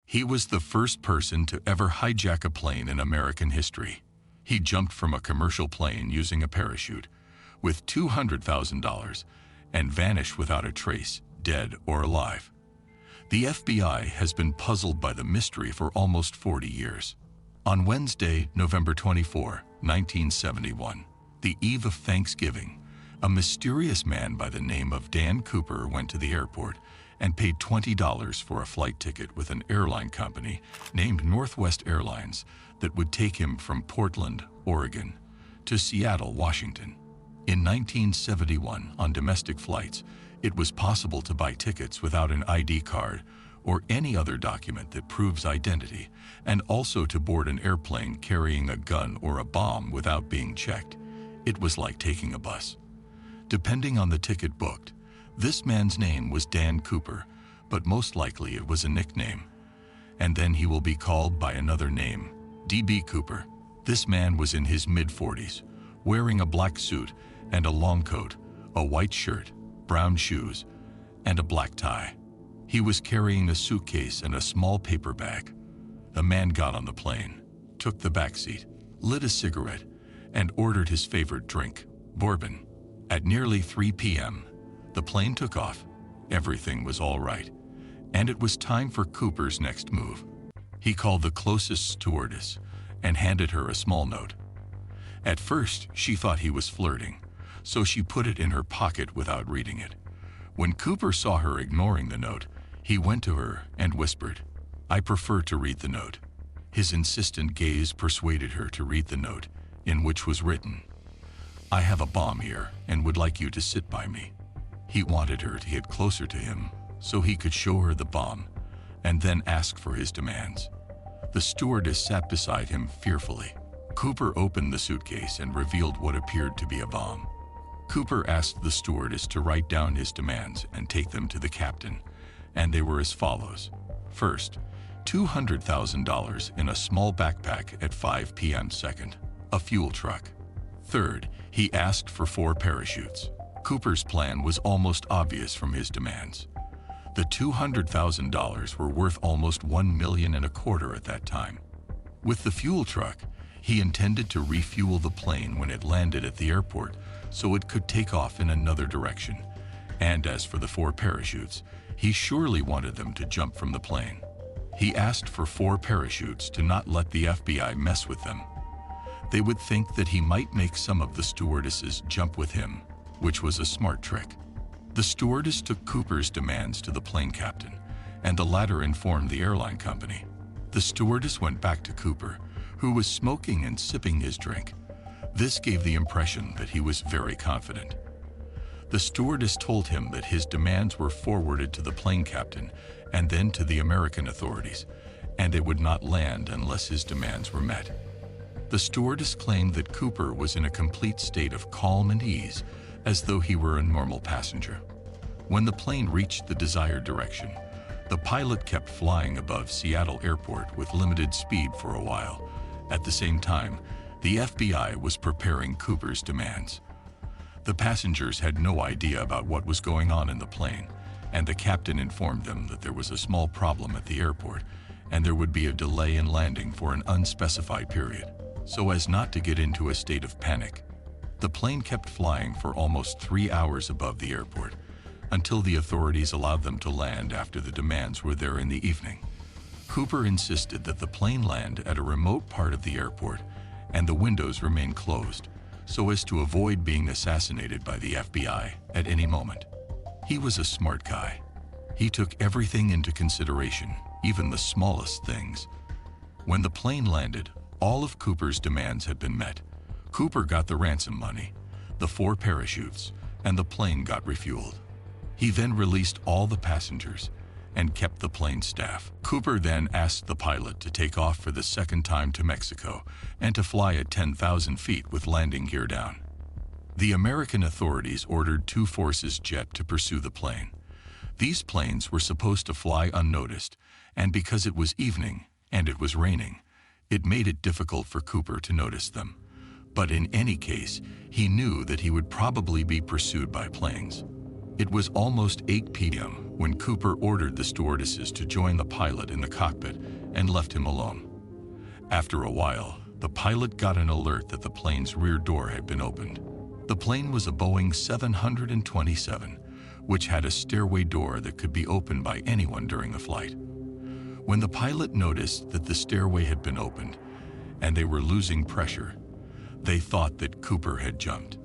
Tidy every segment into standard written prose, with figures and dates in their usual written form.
He was the first person to ever hijack a plane in American history. He jumped from a commercial plane using a parachute with $200,000 and vanished without a trace, dead or alive. The FBI has been puzzled by the mystery for almost 40 years. On Wednesday, November 24, 1971, the eve of Thanksgiving, a mysterious man by the name of Dan Cooper went to the airport and paid $20 for a flight ticket with an airline company named Northwest Airlines that would take him from Portland, Oregon, to Seattle, Washington. In 1971, on domestic flights, it was possible to buy tickets without an ID card or any other document that proves identity, and also to board an airplane carrying a gun or a bomb without being checked. It was like taking a bus. Depending on the ticket booked, this man's name was Dan Cooper, but most likely it was a nickname. And then he will be called by another name, D.B. Cooper. This man was in his mid-40s, wearing a black suit and a long coat, a white shirt, brown shoes, and a black tie. He was carrying a suitcase and a small paper bag. The man got on the plane, took the back seat, lit a cigarette, and ordered his favorite drink, bourbon. At nearly 3 p.m., the plane took off. Everything was all right, and it was time for Cooper's next move. He called the closest stewardess and handed her a small note. At first, she thought he was flirting, so she put it in her pocket without reading it. When Cooper saw her ignoring the note, he went to her and whispered, "I prefer to read the note." His insistent gaze persuaded her to read the note, in which was written, "I have a bomb here and would like you to sit by me." He wanted her to get closer to him so he could show her the bomb and then ask for his demands. The stewardess sat beside him fearfully. Cooper opened the suitcase and revealed what appeared to be a bomb. Cooper asked the stewardess to write down his demands and take them to the captain, and they were as follows. First, $200,000 in a small backpack at 5 p.m. Second, a fuel truck. Third, he asked for 4 parachutes. Cooper's plan was almost obvious from his demands. The $200,000 were worth almost $1.25 million at that time. With the fuel truck, he intended to refuel the plane when it landed at the airport so it could take off in another direction. And as for the 4 parachutes, he surely wanted them to jump from the plane. He asked for 4 parachutes to not let the FBI mess with them. They would think that he might make some of the stewardesses jump with him, which was a smart trick. The stewardess took Cooper's demands to the plane captain, and the latter informed the airline company. The stewardess went back to Cooper, who was smoking and sipping his drink. This gave the impression that he was very confident. The stewardess told him that his demands were forwarded to the plane captain and then to the American authorities, and they would not land unless his demands were met. The stewardess claimed that Cooper was in a complete state of calm and ease, as though he were a normal passenger. When the plane reached the desired direction, the pilot kept flying above Seattle Airport with limited speed for a while. At the same time, the FBI was preparing Cooper's demands. The passengers had no idea about what was going on in the plane, and the captain informed them that there was a small problem at the airport and there would be a delay in landing for an unspecified period, so as not to get into a state of panic. The plane kept flying for almost 3 hours above the airport until the authorities allowed them to land after the demands were there in the evening. Cooper insisted that the plane land at a remote part of the airport and the windows remain closed so as to avoid being assassinated by the FBI at any moment. He was a smart guy. He took everything into consideration, even the smallest things. When the plane landed, all of Cooper's demands had been met. Cooper got the ransom money, the 4 parachutes, and the plane got refueled. He then released all the passengers and kept the plane staff. Cooper then asked the pilot to take off for the second time to Mexico and to fly at 10,000 feet with landing gear down. The American authorities ordered 2 Forces jet to pursue the plane. These planes were supposed to fly unnoticed, and because it was evening and it was raining, it made it difficult for Cooper to notice them. But in any case, he knew that he would probably be pursued by planes. It was almost 8 p.m. when Cooper ordered the stewardesses to join the pilot in the cockpit and left him alone. After a while, the pilot got an alert that the plane's rear door had been opened. The plane was a Boeing 727, which had a stairway door that could be opened by anyone during the flight. When the pilot noticed that the stairway had been opened and they were losing pressure, they thought that Cooper had jumped.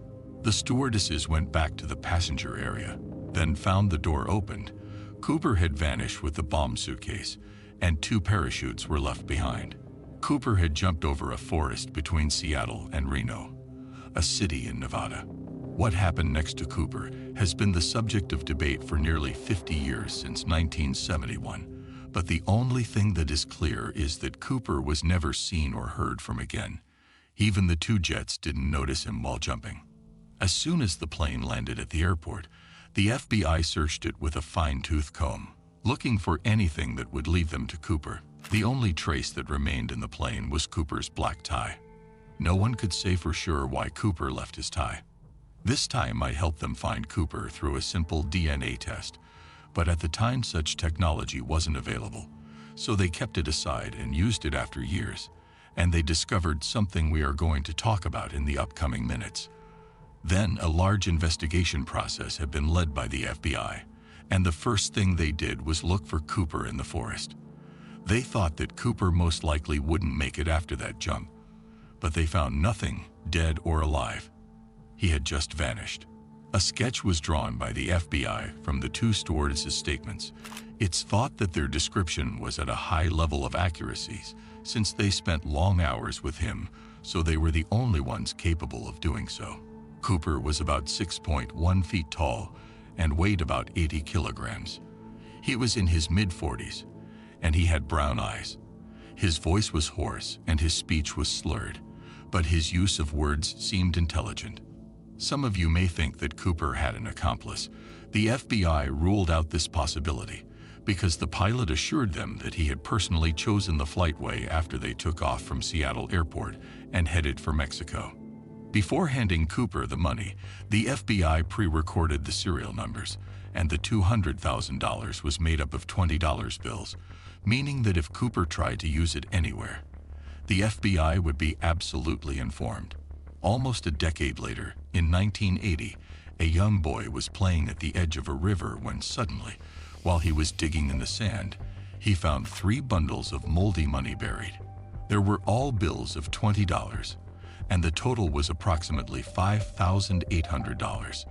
The stewardesses went back to the passenger area, then found the door opened. Cooper had vanished with the bomb suitcase, and 2 parachutes were left behind. Cooper had jumped over a forest between Seattle and Reno, a city in Nevada. What happened next to Cooper has been the subject of debate for nearly 50 years since 1971, but the only thing that is clear is that Cooper was never seen or heard from again. Even the 2 jets didn't notice him while jumping. As soon as the plane landed at the airport, the FBI searched it with a fine-tooth comb, looking for anything that would lead them to Cooper. The only trace that remained in the plane was Cooper's black tie. No one could say for sure why Cooper left his tie. This tie might help them find Cooper through a simple DNA test, but at the time such technology wasn't available, so they kept it aside and used it after years, and they discovered something we are going to talk about in the upcoming minutes. Then a large investigation process had been led by the FBI, and the first thing they did was look for Cooper in the forest. They thought that Cooper most likely wouldn't make it after that jump, but they found nothing, dead or alive. He had just vanished. A sketch was drawn by the FBI from the 2 stewardesses' statements. It's thought that their description was at a high level of accuracy, since they spent long hours with him, so they were the only ones capable of doing so. Cooper was about 6.1 feet tall and weighed about 80 kilograms. He was in his mid-40s, and he had brown eyes. His voice was hoarse and his speech was slurred, but his use of words seemed intelligent. Some of you may think that Cooper had an accomplice. The FBI ruled out this possibility because the pilot assured them that he had personally chosen the flightway after they took off from Seattle Airport and headed for Mexico. Before handing Cooper the money, the FBI pre-recorded the serial numbers, and the $200,000 was made up of $20 bills, meaning that if Cooper tried to use it anywhere, the FBI would be absolutely informed. Almost a decade later, in 1980, a young boy was playing at the edge of a river when suddenly, while he was digging in the sand, he found 3 bundles of moldy money buried. There were all bills of $20, and the total was approximately $5,800.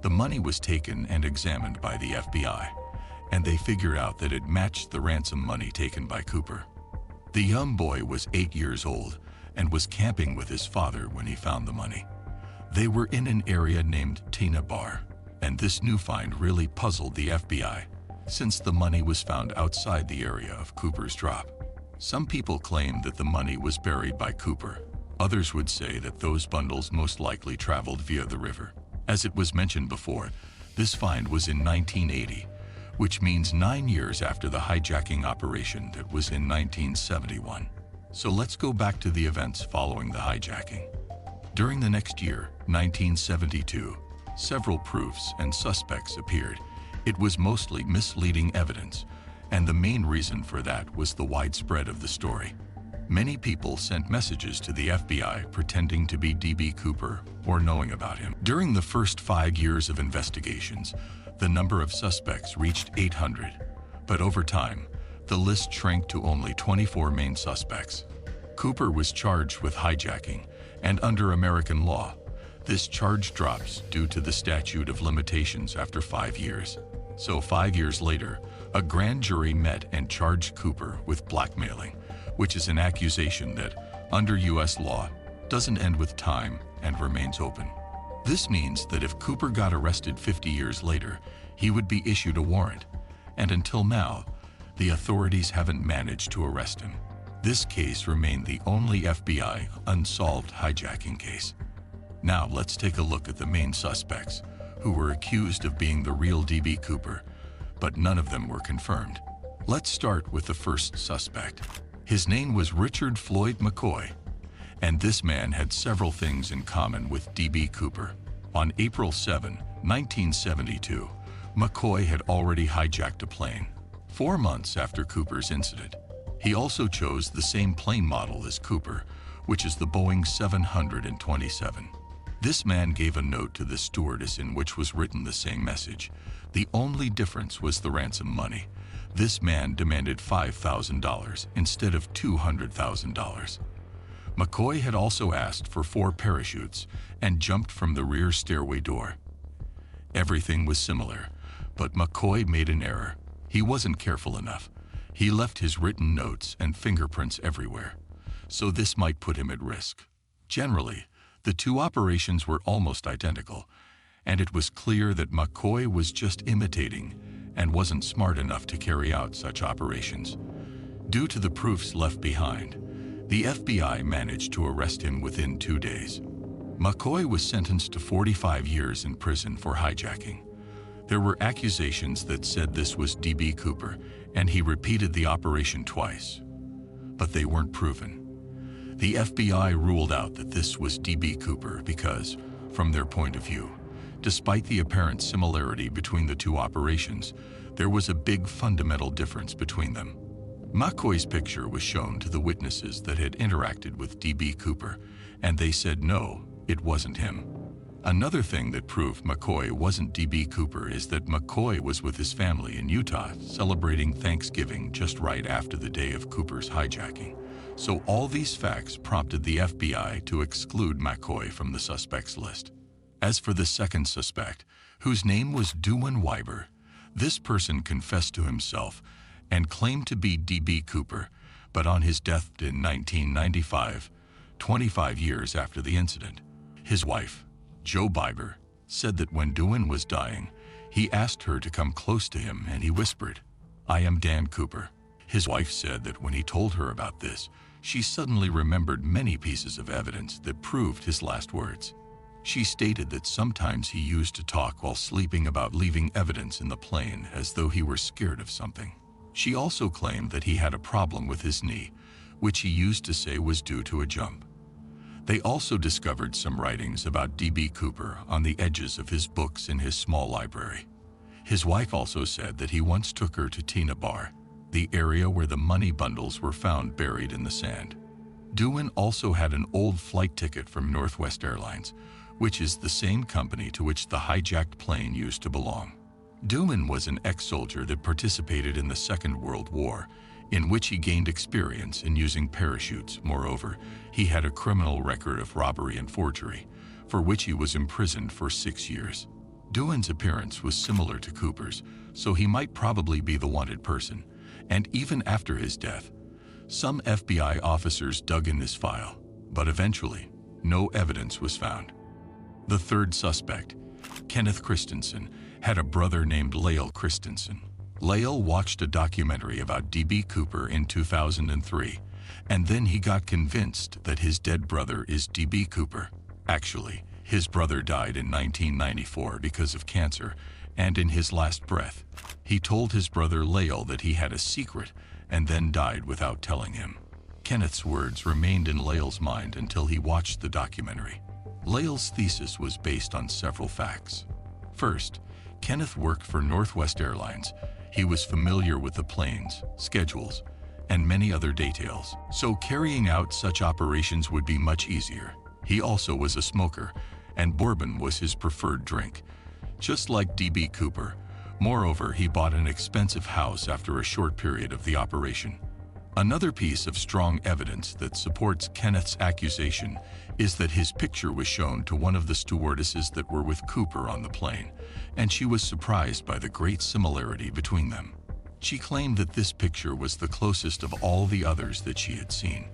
The money was taken and examined by the FBI, and they figured out that it matched the ransom money taken by Cooper. The young boy was 8 years old and was camping with his father when he found the money. They were in an area named Tina Bar, and this new find really puzzled the FBI, since the money was found outside the area of Cooper's drop. Some people claim that the money was buried by Cooper. Others would say that those bundles most likely traveled via the river. As it was mentioned before, this find was in 1980, which means 9 years after the hijacking operation that was in 1971. So let's go back to the events following the hijacking. During the next year, 1972, several proofs and suspects appeared. It was mostly misleading evidence, and the main reason for that was the widespread of the story. Many people sent messages to the FBI pretending to be D.B. Cooper or knowing about him. During the first 5 years of investigations, the number of suspects reached 800, but over time, the list shrank to only 24 main suspects. Cooper was charged with hijacking, and under American law, this charge drops due to the statute of limitations after 5 years. So 5 years later, a grand jury met and charged Cooper with blackmailing, which is an accusation that, under U.S. law, doesn't end with time and remains open. This means that if Cooper got arrested 50 years later, he would be issued a warrant, and until now, the authorities haven't managed to arrest him. This case remained the only FBI unsolved hijacking case. Now let's take a look at the main suspects, who were accused of being the real D.B. Cooper, but none of them were confirmed. Let's start with the first suspect. His name was Richard Floyd McCoy, and this man had several things in common with D.B. Cooper. On April 7, 1972, McCoy had already hijacked a plane, 4 months after Cooper's incident. He also chose the same plane model as Cooper, which is the Boeing 727. This man gave a note to the stewardess in which was written the same message. The only difference was the ransom money. This man demanded $5,000 instead of $200,000. McCoy had also asked for 4 parachutes and jumped from the rear stairway door. Everything was similar, but McCoy made an error. He wasn't careful enough. He left his written notes and fingerprints everywhere, so this might put him at risk. Generally, the 2 operations were almost identical, and it was clear that McCoy was just imitating and wasn't smart enough to carry out such operations. Due to the proofs left behind, the FBI managed to arrest him within 2 days. McCoy was sentenced to 45 years in prison for hijacking. There were accusations that said this was D.B. Cooper, and he repeated the operation twice, but they weren't proven. The FBI ruled out that this was D.B. Cooper because, from their point of view, despite the apparent similarity between the 2 operations, there was a big fundamental difference between them. McCoy's picture was shown to the witnesses that had interacted with D.B. Cooper, and they said no, it wasn't him. Another thing that proved McCoy wasn't D.B. Cooper is that McCoy was with his family in Utah celebrating Thanksgiving just right after the day of Cooper's hijacking. So all these facts prompted the FBI to exclude McCoy from the suspects list. As for the second suspect, whose name was Duane Weiber, this person confessed to himself and claimed to be D.B. Cooper, but on his death in 1995, 25 years after the incident, his wife, Jo Biber, said that when Duane was dying, he asked her to come close to him and he whispered, "I am Dan Cooper." His wife said that when he told her about this, she suddenly remembered many pieces of evidence that proved his last words. She stated that sometimes he used to talk while sleeping about leaving evidence in the plane as though he were scared of something. She also claimed that he had a problem with his knee, which he used to say was due to a jump. They also discovered some writings about D.B. Cooper on the edges of his books in his small library. His wife also said that he once took her to Tina Bar, the area where the money bundles were found buried in the sand. Duane also had an old flight ticket from Northwest Airlines, which is the same company to which the hijacked plane used to belong. Duane was an ex-soldier that participated in the Second World War, in which he gained experience in using parachutes. Moreover, he had a criminal record of robbery and forgery, for which he was imprisoned for 6 years. Duane's appearance was similar to Cooper's, so he might probably be the wanted person. And even after his death, some FBI officers dug in this file, but eventually, no evidence was found. The third suspect, Kenneth Christensen, had a brother named Lael Christensen. Lael watched a documentary about D.B. Cooper in 2003, and then he got convinced that his dead brother is D.B. Cooper. Actually, his brother died in 1994 because of cancer, and in his last breath, he told his brother Lael that he had a secret and then died without telling him. Kenneth's words remained in Lael's mind until he watched the documentary. Lael's thesis was based on several facts. First, Kenneth worked for Northwest Airlines. He was familiar with the planes, schedules, and many other details, so carrying out such operations would be much easier. He also was a smoker, and bourbon was his preferred drink, just like D.B. Cooper. Moreover, he bought an expensive house after a short period of the operation. Another piece of strong evidence that supports Kenneth's accusation is that his picture was shown to one of the stewardesses that were with Cooper on the plane, and she was surprised by the great similarity between them. She claimed that this picture was the closest of all the others that she had seen,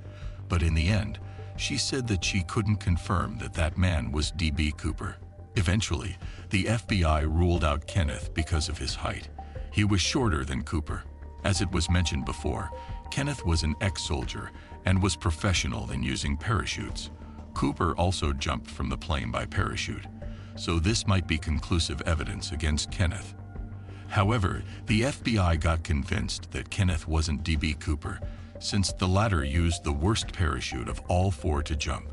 but in the end, she said that she couldn't confirm that that man was D.B. Cooper. Eventually, the FBI ruled out Kenneth because of his height. He was shorter than Cooper. As it was mentioned before, Kenneth was an ex-soldier and was professional in using parachutes. Cooper also jumped from the plane by parachute, so this might be conclusive evidence against Kenneth. However, the FBI got convinced that Kenneth wasn't D.B. Cooper, since the latter used the worst parachute of all 4 to jump.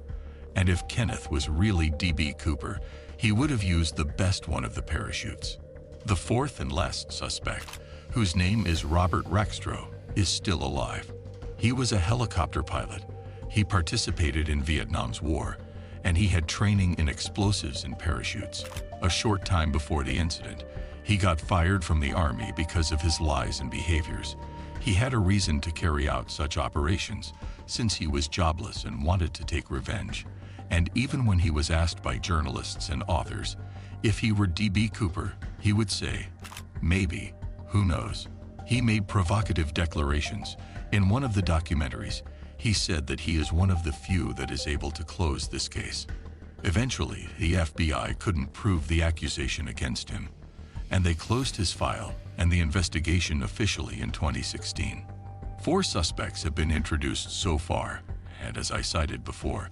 And if Kenneth was really D.B. Cooper, he would have used the best one of the parachutes. The fourth and last suspect, whose name is Robert Rackstro, is still alive. He was a helicopter pilot. He participated in Vietnam's war, and he had training in explosives and parachutes. A short time before the incident, he got fired from the Army because of his lies and behaviors. He had a reason to carry out such operations, since he was jobless and wanted to take revenge. And even when he was asked by journalists and authors if he were D.B. Cooper, he would say, maybe, who knows. He made provocative declarations. In one of the documentaries, he said that he is one of the few that is able to close this case. Eventually, the FBI couldn't prove the accusation against him, and they closed his file and the investigation officially in 2016. 4 suspects have been introduced so far, and as I cited before,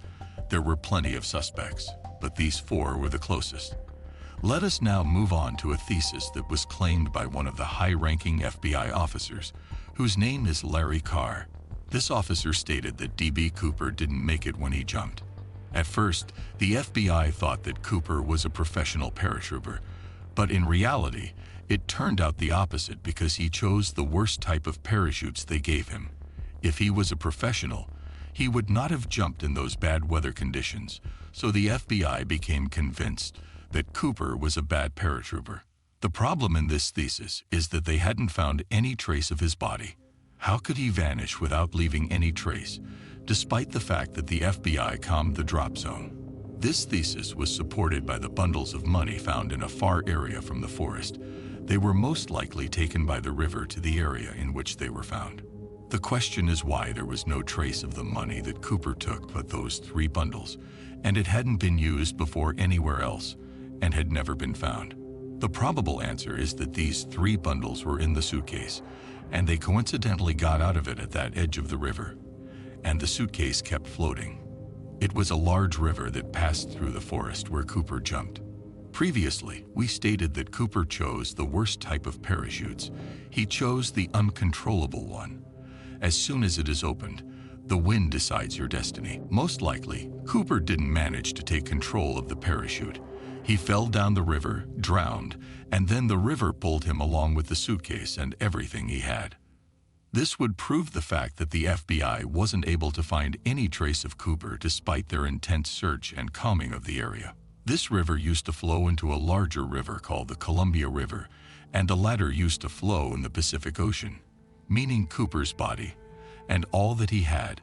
there were plenty of suspects, but these 4 were the closest. Let us now move on to a thesis that was claimed by one of the high-ranking FBI officers, whose name is Larry Carr. This officer stated that D.B. Cooper didn't make it when he jumped. At first, the FBI thought that Cooper was a professional paratrooper, but in reality, it turned out the opposite because he chose the worst type of parachutes they gave him. If he was a professional, he would not have jumped in those bad weather conditions, so the FBI became convinced that Cooper was a bad paratrooper. The problem in this thesis is that they hadn't found any trace of his body. How could he vanish without leaving any trace, despite the fact that the FBI calmed the drop zone? This thesis was supported by the bundles of money found in a far area from the forest. They were most likely taken by the river to the area in which they were found. The question is why there was no trace of the money that Cooper took but those 3 bundles, and it hadn't been used before anywhere else, and had never been found. The probable answer is that these 3 bundles were in the suitcase, and they coincidentally got out of it at that edge of the river, and the suitcase kept floating. It was a large river that passed through the forest where Cooper jumped. Previously, we stated that Cooper chose the worst type of parachutes. He chose the uncontrollable one. As soon as it is opened, the wind decides your destiny. Most likely, Cooper didn't manage to take control of the parachute. He fell down the river, drowned, and then the river pulled him along with the suitcase and everything he had. This would prove the fact that the FBI wasn't able to find any trace of Cooper despite their intense search and calming of the area. This river used to flow into a larger river called the Columbia River, and the latter used to flow in the Pacific Ocean, meaning Cooper's body, and all that he had,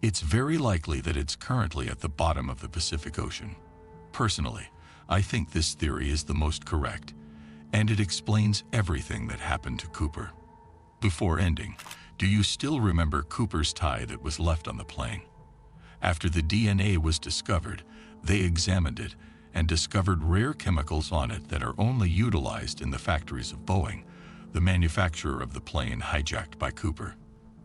it's very likely that it's currently at the bottom of the Pacific Ocean. Personally, I think this theory is the most correct, and it explains everything that happened to Cooper. Before ending, do you still remember Cooper's tie that was left on the plane? After the DNA was discovered, they examined it and discovered rare chemicals on it that are only utilized in the factories of Boeing, the manufacturer of the plane hijacked by Cooper.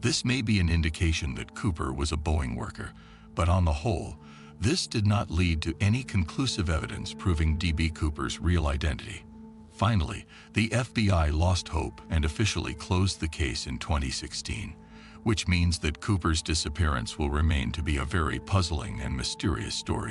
This may be an indication that Cooper was a Boeing worker, but on the whole, this did not lead to any conclusive evidence proving D.B. Cooper's real identity. Finally, the FBI lost hope and officially closed the case in 2016, which means that Cooper's disappearance will remain to be a very puzzling and mysterious story.